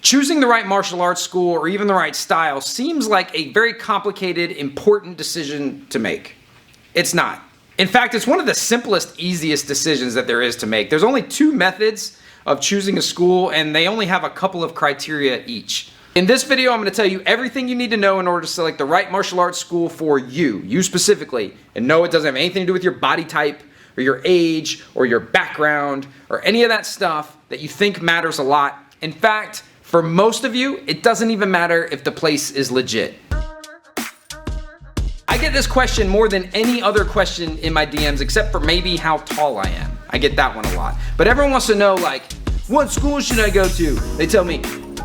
Choosing the right martial arts school or even the right style seems like a very complicated, important decision to make. It's not. In fact, it's one of the simplest, easiest decisions that there is to make. There's only 2 methods of choosing a school, and they only have a couple of criteria each. In this video, I'm going to tell you everything you need to know in order to select the right martial arts school for you specifically. And no, it doesn't have anything to do with your body type or your age or your background or any of that stuff that you think matters a lot. In fact, for most of you, it doesn't even matter if the place is legit. I get this question more than any other question in my DMs, except for maybe how tall I am. I get that one a lot. But everyone wants to know, like, what school should I go to? They tell me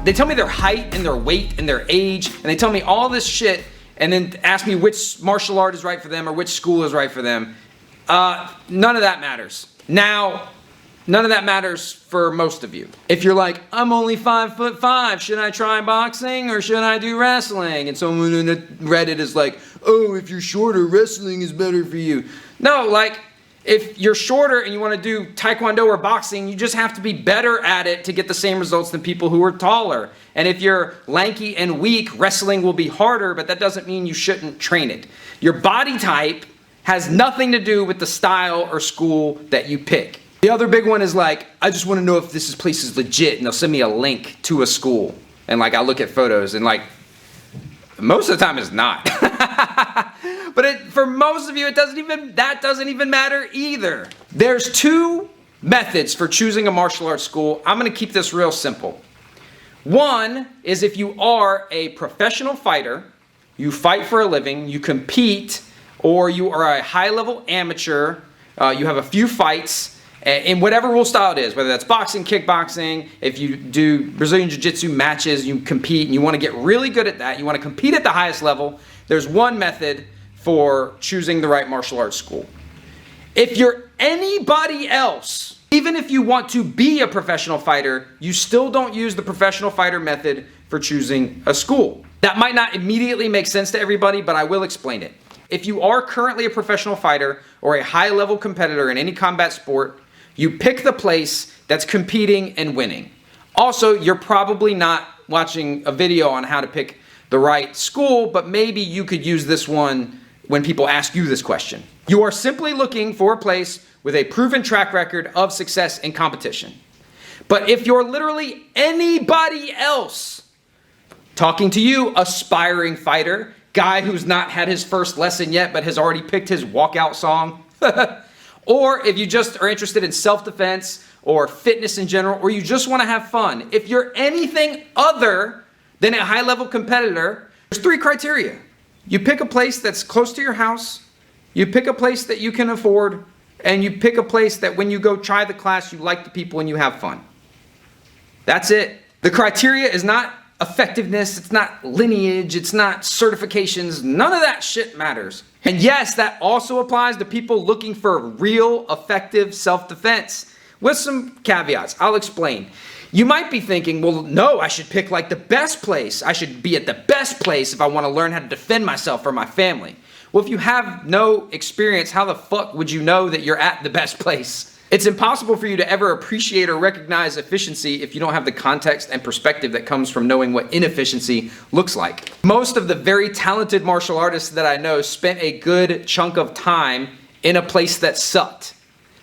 their height and their weight and their age, and they tell me all this shit, and then ask me which martial art is right for them or which school is right for them. None of that matters. Now, none of that matters for most of you. If you're like, I'm only 5'5", should I try boxing or should I do wrestling? And someone in Reddit is like, oh, if you're shorter, wrestling is better for you. No, like, if you're shorter and you want to do taekwondo or boxing, you just have to be better at it to get the same results than people who are taller. And if you're lanky and weak, wrestling will be harder, but that doesn't mean you shouldn't train it. Your body type has nothing to do with the style or school that you pick. The other big one is like, I just want to know if this place is legit, and they'll send me a link to a school. And like, I look at photos and like, most of the time it's not. But for most of you, that doesn't even matter either. There's 2 methods for choosing a martial arts school. I'm going to keep this real simple. One is if you are a professional fighter, you fight for a living, you compete, or you are a high-level amateur, you have a few fights, in whatever rule style it is, whether that's boxing, kickboxing, if you do Brazilian Jiu-Jitsu matches, you compete and you want to get really good at that, you want to compete at the highest level, there's one method for choosing the right martial arts school. If you're anybody else, even if you want to be a professional fighter, you still don't use the professional fighter method for choosing a school. That might not immediately make sense to everybody, but I will explain it. If you are currently a professional fighter or a high-level competitor in any combat sport, you pick the place that's competing and winning. Also, you're probably not watching a video on how to pick the right school, but maybe you could use this one when people ask you this question. You are simply looking for a place with a proven track record of success in competition. But if you're literally anybody else, talking to you, aspiring fighter, guy who's not had his first lesson yet but has already picked his walkout song, or if you just are interested in self-defense or fitness in general, or you just want to have fun, if you're anything other than a high-level competitor, there's 3 criteria. You pick a place that's close to your house, you pick a place that you can afford, and you pick a place that when you go try the class, you like the people and you have fun. That's it. The criteria is not effectiveness, it's not lineage, it's not certifications, none of that shit matters. And yes, that also applies to people looking for real, effective self-defense. With some caveats, I'll explain. You might be thinking, well, no, I should pick like the best place. I should be at the best place if I want to learn how to defend myself or my family. Well, if you have no experience, how the fuck would you know that you're at the best place? It's impossible for you to ever appreciate or recognize efficiency if you don't have the context and perspective that comes from knowing what inefficiency looks like. Most of the very talented martial artists that I know spent a good chunk of time in a place that sucked.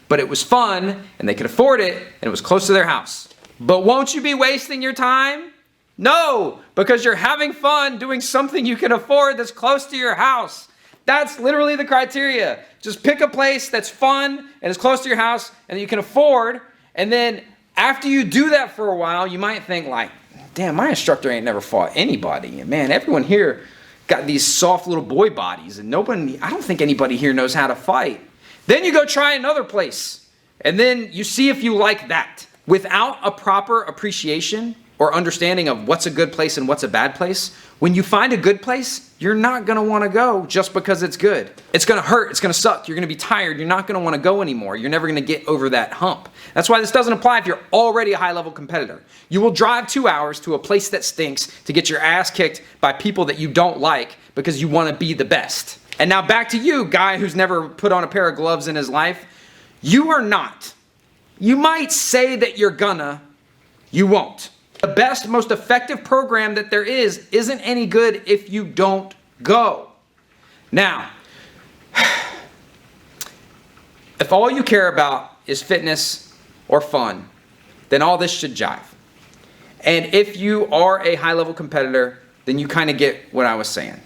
But it was fun, and they could afford it, and it was close to their house. But won't you be wasting your time? No, because you're having fun doing something you can afford that's close to your house. That's literally the criteria. Just pick a place that's fun and is close to your house and that you can afford. And then after you do that for a while, you might think like, damn, my instructor ain't never fought anybody. And man, everyone here got these soft little boy bodies and I don't think anybody here knows how to fight. Then you go try another place. And then you see if you like that. Without a proper appreciation or understanding of what's a good place and what's a bad place, when you find a good place, you're not going to want to go just because it's good. It's going to hurt. It's going to suck. You're going to be tired. You're not going to want to go anymore. You're never going to get over that hump. That's why this doesn't apply if you're already a high-level competitor. You will drive 2 hours to a place that stinks to get your ass kicked by people that you don't like because you want to be the best. And now back to you, guy who's never put on a pair of gloves in his life. You are not. You might say that you're gonna. You won't. The best, most effective program that there isn't any good if you don't go. Now, if all you care about is fitness or fun, then all this should jive. And if you are a high-level competitor, then you kind of get what I was saying.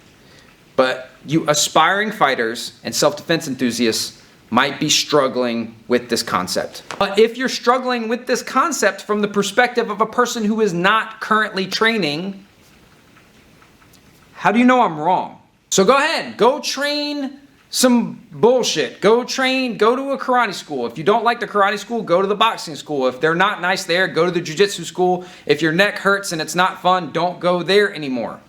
But you aspiring fighters and self-defense enthusiasts might be struggling with this concept. But if you're struggling with this concept from the perspective of a person who is not currently training, how do you know I'm wrong? So go ahead, go train some bullshit. Go train, go to a karate school. If you don't like the karate school, go to the boxing school. If they're not nice there, go to the jiu-jitsu school. If your neck hurts and it's not fun, don't go there anymore.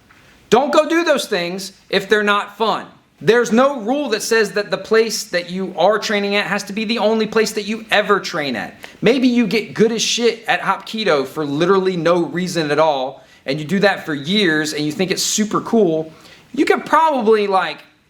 Don't go do those things if they're not fun. There's no rule that says that the place that you are training at has to be the only place that you ever train at. Maybe you get good as shit at Hapkido for literally no reason at all, and you do that for years and you think it's super cool. You could probably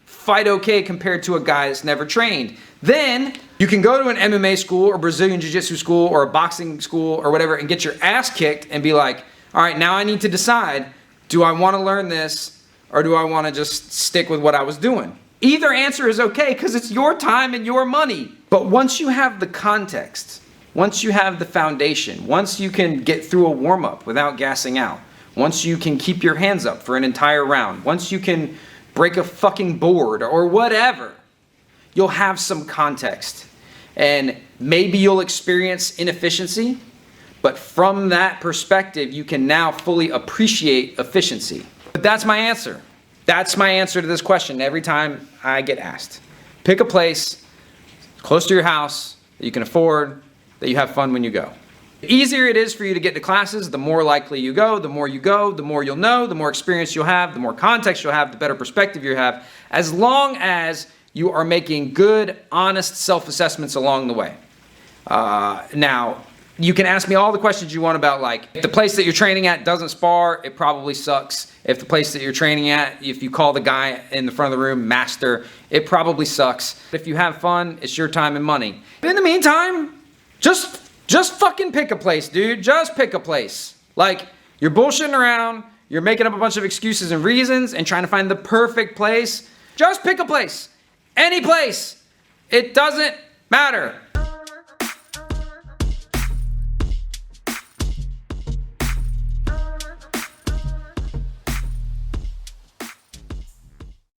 fight okay compared to a guy that's never trained. Then you can go to an MMA school or Brazilian Jiu-Jitsu school or a boxing school or whatever and get your ass kicked and be like, all right, now I need to decide, do I want to learn this or do I want to just stick with what I was doing? Either answer is okay because it's your time and your money. But once you have the context, once you have the foundation, once you can get through a warm-up without gassing out, once you can keep your hands up for an entire round, once you can break a fucking board or whatever, you'll have some context. And maybe you'll experience inefficiency, but from that perspective, you can now fully appreciate efficiency. But that's my answer. That's my answer to this question every time I get asked. Pick a place close to your house that you can afford, that you have fun when you go. The easier it is for you to get to classes, the more likely you go. The more you go, the more you'll know, the more experience you'll have, the more context you'll have, the better perspective you have, as long as you are making good, honest self-assessments along the way. Now, you can ask me all the questions you want about, if the place that you're training at doesn't spar, it probably sucks. If the place that you're training at, if you call the guy in the front of the room master, it probably sucks. If you have fun, it's your time and money. But in the meantime, just fucking pick a place, dude. Just pick a place. You're bullshitting around, you're making up a bunch of excuses and reasons and trying to find the perfect place. Just pick a place. Any place. It doesn't matter.